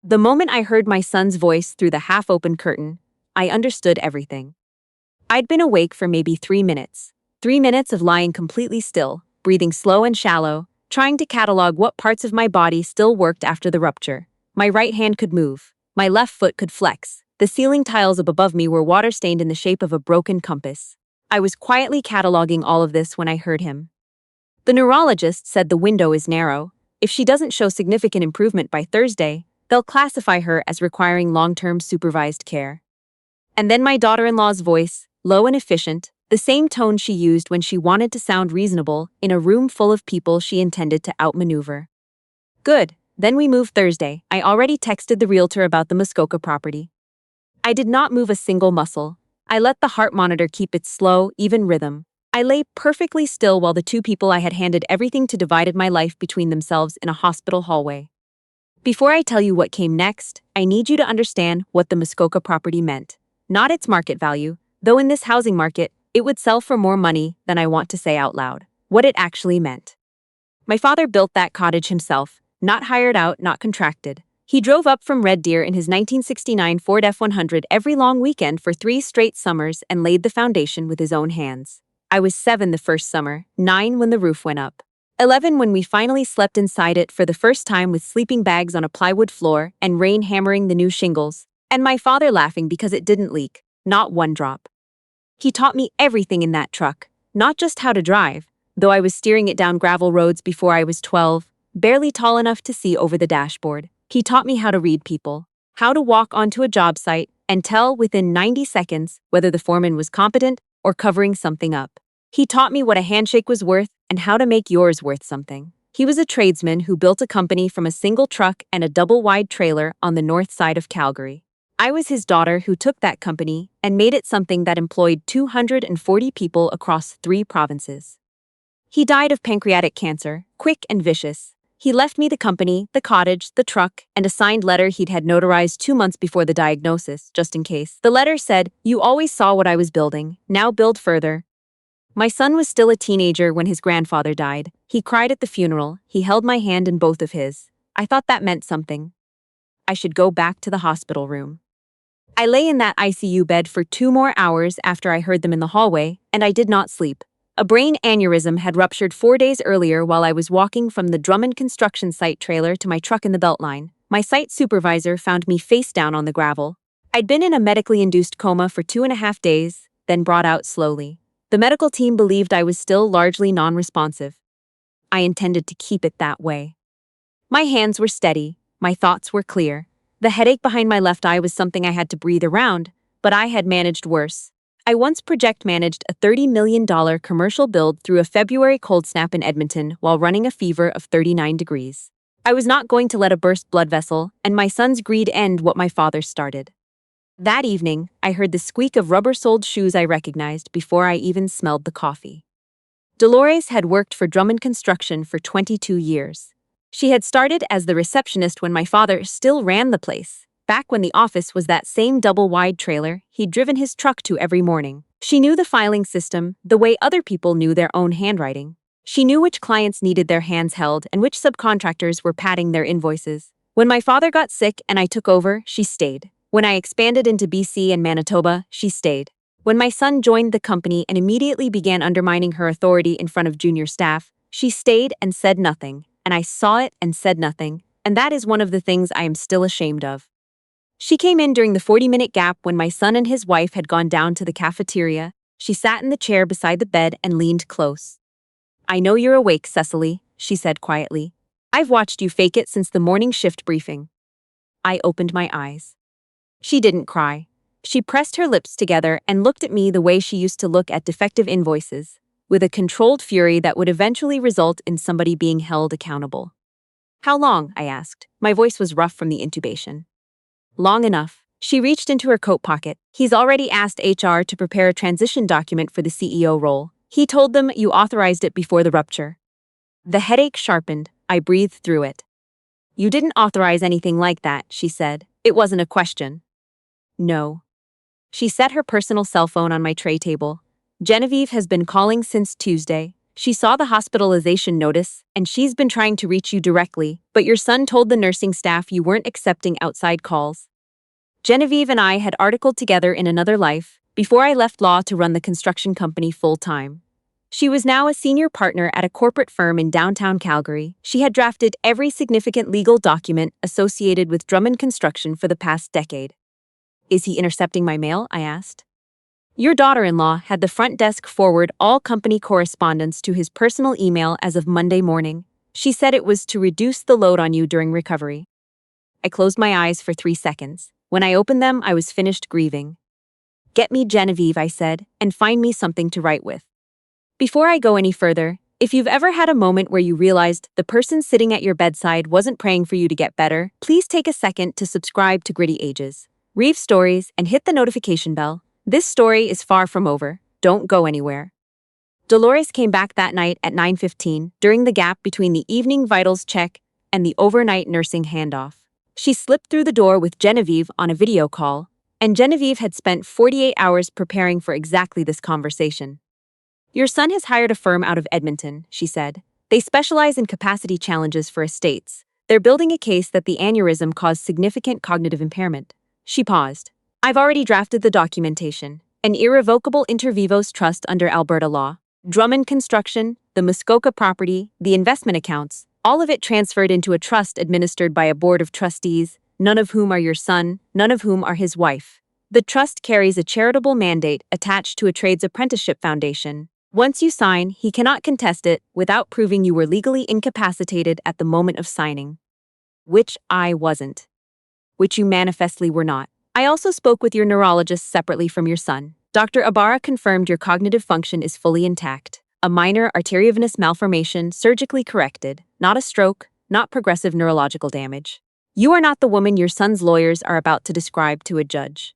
The moment I heard my son's voice through the half-open curtain, I understood everything. I'd been awake for maybe 3 minutes. 3 minutes of lying completely still, breathing slow and shallow, trying to catalog what parts of my body still worked after the rupture. My right hand could move. My left foot could flex. The ceiling tiles up above me were water-stained in the shape of a broken compass. I was quietly cataloging all of this when I heard him. The neurologist said the window is narrow. If she doesn't show significant improvement by Thursday, they'll classify her as requiring long-term supervised care. And then my daughter-in-law's voice, low and efficient, the same tone she used when she wanted to sound reasonable in a room full of people she intended to outmaneuver. Good, then we move Thursday. I already texted the realtor about the Muskoka property. I did not move a single muscle. I let the heart monitor keep its slow, even rhythm. I lay perfectly still while the two people I had handed everything to divided my life between themselves in a hospital hallway. Before I tell you what came next, I need you to understand what the Muskoka property meant. Not its market value, though in this housing market, it would sell for more money than I want to say out loud. What it actually meant. My father built that cottage himself, not hired out, not contracted. He drove up from Red Deer in his 1969 Ford F-100 every long weekend for 3 straight summers and laid the foundation with his own hands. I was 7 the first summer, 9 when the roof went up, 11 when we finally slept inside it for the first time with sleeping bags on a plywood floor and rain hammering the new shingles, and my father laughing because it didn't leak, not one drop. He taught me everything in that truck, not just how to drive, though I was steering it down gravel roads before I was 12, barely tall enough to see over the dashboard. He taught me how to read people, how to walk onto a job site and tell within 90 seconds whether the foreman was competent or covering something up. He taught me what a handshake was worth and how to make yours worth something. He was a tradesman who built a company from a single truck and a double-wide trailer on the north side of Calgary. I was his daughter who took that company and made it something that employed 240 people across 3 provinces. He died of pancreatic cancer, quick and vicious. He left me the company, the cottage, the truck, and a signed letter he'd had notarized 2 months before the diagnosis, just in case. The letter said, "You always saw what I was building, now build further." My son was still a teenager when his grandfather died. He cried at the funeral. He held my hand in both of his. I thought that meant something. I should go back to the hospital room. I lay in that ICU bed for 2 more hours after I heard them in the hallway, and I did not sleep. A brain aneurysm had ruptured 4 days earlier while I was walking from the Drummond Construction site trailer to my truck in the Beltline. My site supervisor found me face down on the gravel. I'd been in a medically induced coma for 2.5 days, then brought out slowly. The medical team believed I was still largely non-responsive. I intended to keep it that way. My hands were steady, my thoughts were clear. The headache behind my left eye was something I had to breathe around, but I had managed worse. I once project managed a $30 million commercial build through a February cold snap in Edmonton while running a fever of 39 degrees. I was not going to let a burst blood vessel and my son's greed end what my father started. That evening, I heard the squeak of rubber-soled shoes I recognized before I even smelled the coffee. Dolores had worked for Drummond Construction for 22 years. She had started as the receptionist when my father still ran the place. Back when the office was that same double-wide trailer he'd driven his truck to every morning. She knew the filing system the way other people knew their own handwriting. She knew which clients needed their hands held and which subcontractors were padding their invoices. When my father got sick and I took over, she stayed. When I expanded into BC and Manitoba, she stayed. When my son joined the company and immediately began undermining her authority in front of junior staff, she stayed and said nothing, and I saw it and said nothing, and that is one of the things I am still ashamed of. She came in during the 40-minute gap when my son and his wife had gone down to the cafeteria. She sat in the chair beside the bed and leaned close. "I know you're awake, Cecily," she said quietly. "I've watched you fake it since the morning shift briefing." I opened my eyes. She didn't cry. She pressed her lips together and looked at me the way she used to look at defective invoices, with a controlled fury that would eventually result in somebody being held accountable. "How long?" I asked. My voice was rough from the intubation. "Long enough." She reached into her coat pocket. "He's already asked HR to prepare a transition document for the CEO role. He told them you authorized it before the rupture." The headache sharpened. I breathed through it. "You didn't authorize anything like that," she said. "It wasn't a question." "No." She set her personal cell phone on my tray table. "Genevieve has been calling since Tuesday. She saw the hospitalization notice, and she's been trying to reach you directly, but your son told the nursing staff you weren't accepting outside calls. Genevieve and I had articled together in another life, before I left law to run the construction company full-time. She was now a senior partner at a corporate firm in downtown Calgary. She had drafted every significant legal document associated with Drummond Construction for the past decade. Is he intercepting my mail? I asked. Your daughter-in-law had the front desk forward all company correspondence to his personal email as of Monday morning. She said it was to reduce the load on you during recovery. I closed my eyes for 3 seconds. When I opened them, I was finished grieving. Get me Genevieve, I said, and find me something to write with. Before I go any further, if you've ever had a moment where you realized the person sitting at your bedside wasn't praying for you to get better, please take a second to subscribe to Gritty Ages, Reeve Stories, and hit the notification bell. This story is far from over. Don't go anywhere. Dolores came back that night at 9:15, during the gap between the evening vitals check and the overnight nursing handoff. She slipped through the door with Genevieve on a video call, and Genevieve had spent 48 hours preparing for exactly this conversation. Your son has hired a firm out of Edmonton, she said. They specialize in capacity challenges for estates. They're building a case that the aneurysm caused significant cognitive impairment. She paused. I've already drafted the documentation, an irrevocable inter vivos trust under Alberta law. Drummond Construction, the Muskoka property, the investment accounts, all of it transferred into a trust administered by a board of trustees, none of whom are your son, none of whom are his wife. The trust carries a charitable mandate attached to a trades apprenticeship foundation. Once you sign, he cannot contest it without proving you were legally incapacitated at the moment of signing. Which I wasn't. Which you manifestly were not. I also spoke with your neurologist separately from your son. Dr. Ibarra confirmed your cognitive function is fully intact. A minor arteriovenous malformation surgically corrected, not a stroke, not progressive neurological damage. You are not the woman your son's lawyers are about to describe to a judge.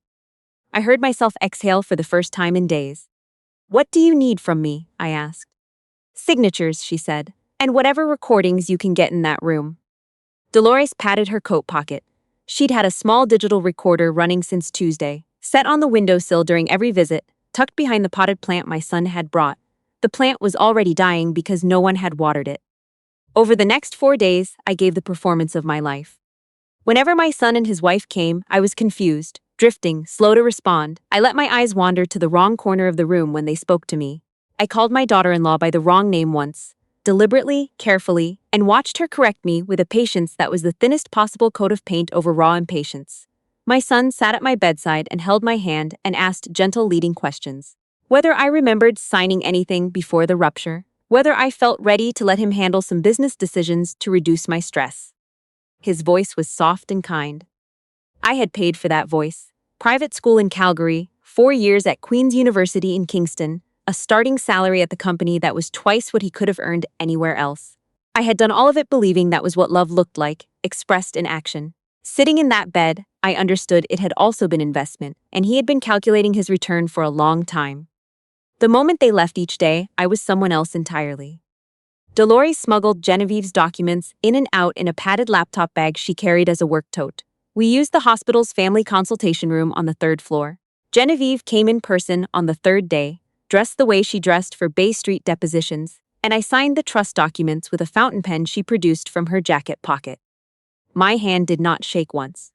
I heard myself exhale for the first time in days. What do you need from me? I asked. Signatures, she said, and whatever recordings you can get in that room. Dolores patted her coat pocket. She'd had a small digital recorder running since Tuesday, set on the windowsill during every visit, tucked behind the potted plant my son had brought. The plant was already dying because no one had watered it. Over the next 4 days, I gave the performance of my life. Whenever my son and his wife came, I was confused, drifting, slow to respond. I let my eyes wander to the wrong corner of the room when they spoke to me. I called my daughter-in-law by the wrong name once, deliberately, carefully, and watched her correct me with a patience that was the thinnest possible coat of paint over raw impatience. My son sat at my bedside and held my hand and asked gentle leading questions. Whether I remembered signing anything before the rupture, whether I felt ready to let him handle some business decisions to reduce my stress. His voice was soft and kind. I had paid for that voice. Private school in Calgary, 4 years at Queen's University in Kingston, a starting salary at the company that was twice what he could have earned anywhere else. I had done all of it believing that was what love looked like, expressed in action. Sitting in that bed, I understood it had also been investment, and he had been calculating his return for a long time. The moment they left each day, I was someone else entirely. Dolores smuggled Genevieve's documents in and out in a padded laptop bag she carried as a work tote. We used the hospital's family consultation room on the 3rd floor. Genevieve came in person on the 3rd day, dressed the way she dressed for Bay Street depositions, and I signed the trust documents with a fountain pen she produced from her jacket pocket. My hand did not shake once.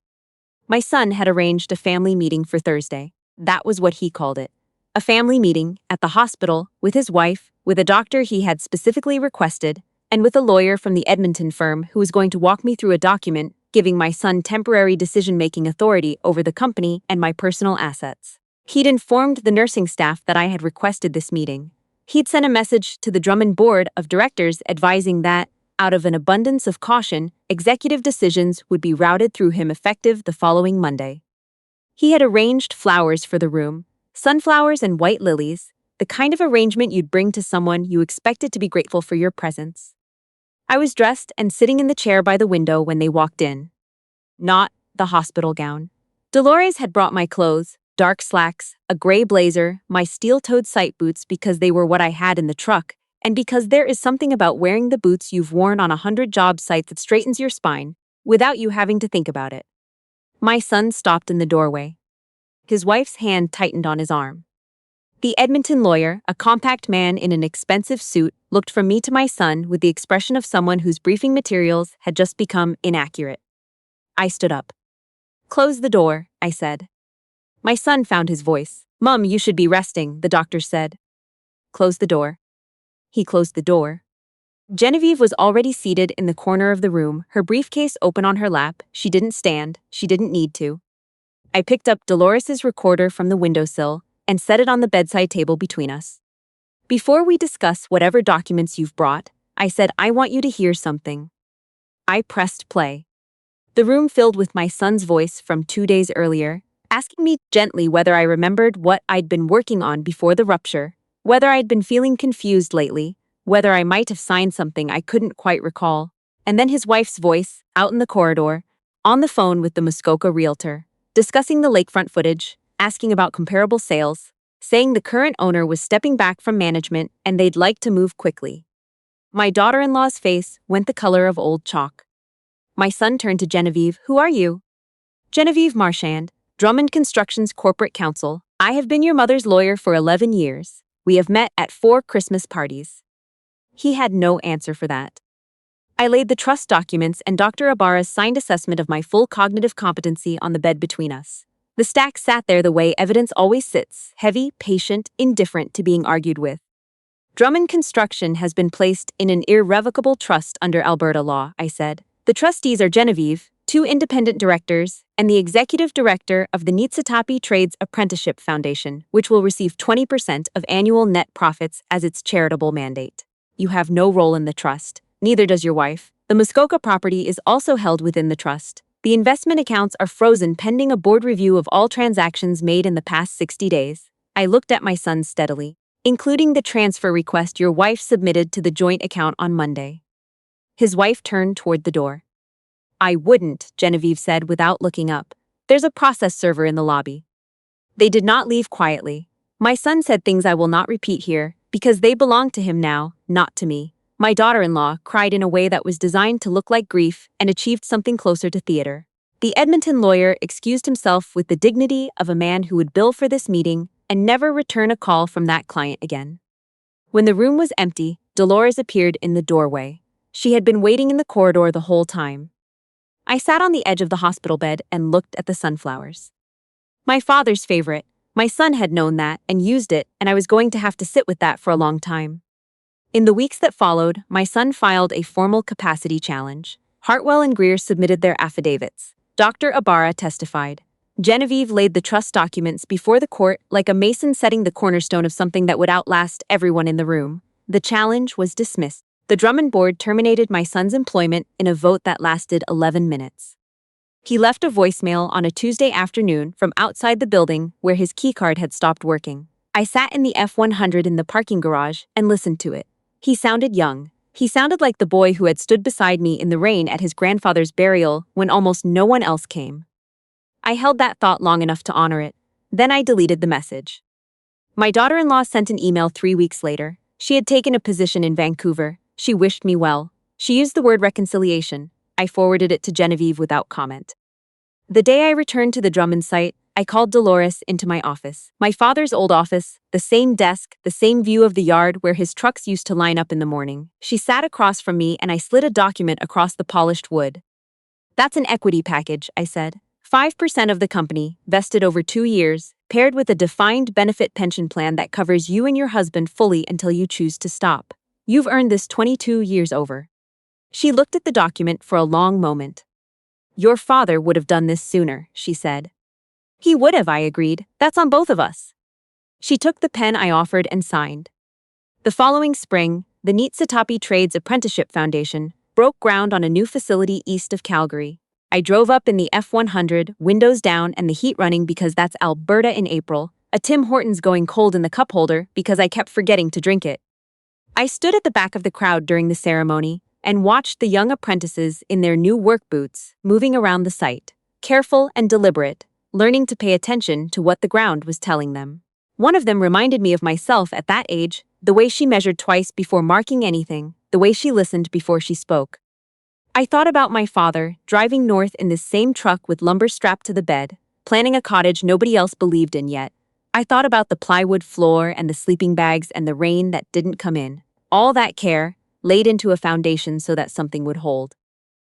My son had arranged a family meeting for Thursday. That was what he called it. A family meeting at the hospital with his wife, with a doctor he had specifically requested, and with a lawyer from the Edmonton firm who was going to walk me through a document giving my son temporary decision-making authority over the company and my personal assets. He'd informed the nursing staff that I had requested this meeting. He'd sent a message to the Drummond Board of Directors advising that, out of an abundance of caution, executive decisions would be routed through him effective the following Monday. He had arranged flowers for the room, sunflowers and white lilies, the kind of arrangement you'd bring to someone you expected to be grateful for your presence. I was dressed and sitting in the chair by the window when they walked in. Not the hospital gown. Dolores had brought my clothes, dark slacks, a gray blazer, my steel-toed sight boots because they were what I had in the truck, and because there is something about wearing the boots you've worn on 100 job sites that straightens your spine, without you having to think about it. My son stopped in the doorway. His wife's hand tightened on his arm. The Edmonton lawyer, a compact man in an expensive suit, looked from me to my son with the expression of someone whose briefing materials had just become inaccurate. I stood up. "Close the door," I said. My son found his voice. "Mum, you should be resting," the doctor said. "Close the door." He closed the door. Genevieve was already seated in the corner of the room, her briefcase open on her lap. She didn't stand. She didn't need to. I picked up Dolores's recorder from the windowsill and set it on the bedside table between us. "Before we discuss whatever documents you've brought," I said, "I want you to hear something." I pressed play. The room filled with my son's voice from 2 days earlier, asking me gently whether I remembered what I'd been working on before the rupture, whether I'd been feeling confused lately, whether I might have signed something I couldn't quite recall. And then his wife's voice, out in the corridor, on the phone with the Muskoka realtor, discussing the lakefront footage, asking about comparable sales, saying the current owner was stepping back from management and they'd like to move quickly. My daughter-in-law's face went the color of old chalk. My son turned to Genevieve. "Who are you?" "Genevieve Marchand, Drummond Construction's corporate counsel. I have been your mother's lawyer for 11 years. We have met at 4 Christmas parties." He had no answer for that. I laid the trust documents and Dr. Ibarra's signed assessment of my full cognitive competency on the bed between us. The stack sat there the way evidence always sits, heavy, patient, indifferent to being argued with. "Drummond Construction has been placed in an irrevocable trust under Alberta law," I said. "The trustees are Genevieve, 2 independent directors, and the executive director of the Niitsitapi Trades Apprenticeship Foundation, which will receive 20% of annual net profits as its charitable mandate. You have no role in the trust, neither does your wife. The Muskoka property is also held within the trust. The investment accounts are frozen pending a board review of all transactions made in the past 60 days. I looked at my son steadily, "Including the transfer request your wife submitted to the joint account on Monday." His wife turned toward the door. "I wouldn't," Genevieve said without looking up. "There's a process server in the lobby." They did not leave quietly. My son said things I will not repeat here, because they belong to him now, not to me. My daughter-in-law cried in a way that was designed to look like grief and achieved something closer to theater. The Edmonton lawyer excused himself with the dignity of a man who would bill for this meeting and never return a call from that client again. When the room was empty, Dolores appeared in the doorway. She had been waiting in the corridor the whole time. I sat on the edge of the hospital bed and looked at the sunflowers. My father's favorite. My son had known that and used it, and I was going to have to sit with that for a long time. In the weeks that followed, my son filed a formal capacity challenge. Hartwell and Greer submitted their affidavits. Dr. Ibarra testified. Genevieve laid the trust documents before the court like a mason setting the cornerstone of something that would outlast everyone in the room. The challenge was dismissed. The Drummond board terminated my son's employment in a vote that lasted 11 minutes. He left a voicemail on a Tuesday afternoon from outside the building where his keycard had stopped working. I sat in the F-100 in the parking garage and listened to it. He sounded young. He sounded like the boy who had stood beside me in the rain at his grandfather's burial when almost no one else came. I held that thought long enough to honor it. Then I deleted the message. My daughter-in-law sent an email 3 weeks later. She had taken a position in Vancouver. She wished me well. She used the word reconciliation. I forwarded it to Genevieve without comment. The day I returned to the Drummond site, I called Dolores into my office. My father's old office, the same desk, the same view of the yard where his trucks used to line up in the morning. She sat across from me and I slid a document across the polished wood. "That's an equity package," I said. 5% of the company, vested over 2 years, paired with a defined benefit pension plan that covers you and your husband fully until you choose to stop. You've earned this 22 years over. She looked at the document for a long moment. "Your father would have done this sooner," she said. "He would have," I agreed. "That's on both of us." She took the pen I offered and signed. The following spring, the Niitsitapi Trades Apprenticeship Foundation broke ground on a new facility east of Calgary. I drove up in the F-100, windows down and the heat running because that's Alberta in April, a Tim Hortons going cold in the cup holder because I kept forgetting to drink it. I stood at the back of the crowd during the ceremony and watched the young apprentices in their new work boots moving around the site, careful and deliberate, learning to pay attention to what the ground was telling them. One of them reminded me of myself at that age, the way she measured twice before marking anything, the way she listened before she spoke. I thought about my father, driving north in this same truck with lumber strapped to the bed, planning a cottage nobody else believed in yet, I thought about the plywood floor and the sleeping bags and the rain that didn't come in. All that care, laid into a foundation so that something would hold.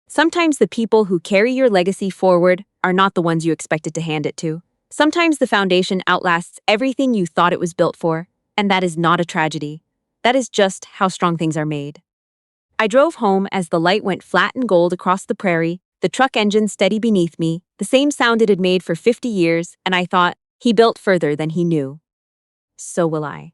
Sometimes the people who carry your legacy forward are not the ones you expected to hand it to. Sometimes the foundation outlasts everything you thought it was built for, and that is not a tragedy. That is just how strong things are made. I drove home as the light went flat and gold across the prairie, the truck engine steady beneath me, the same sound it had made for 50 years, and I thought, he built further than he knew. So will I.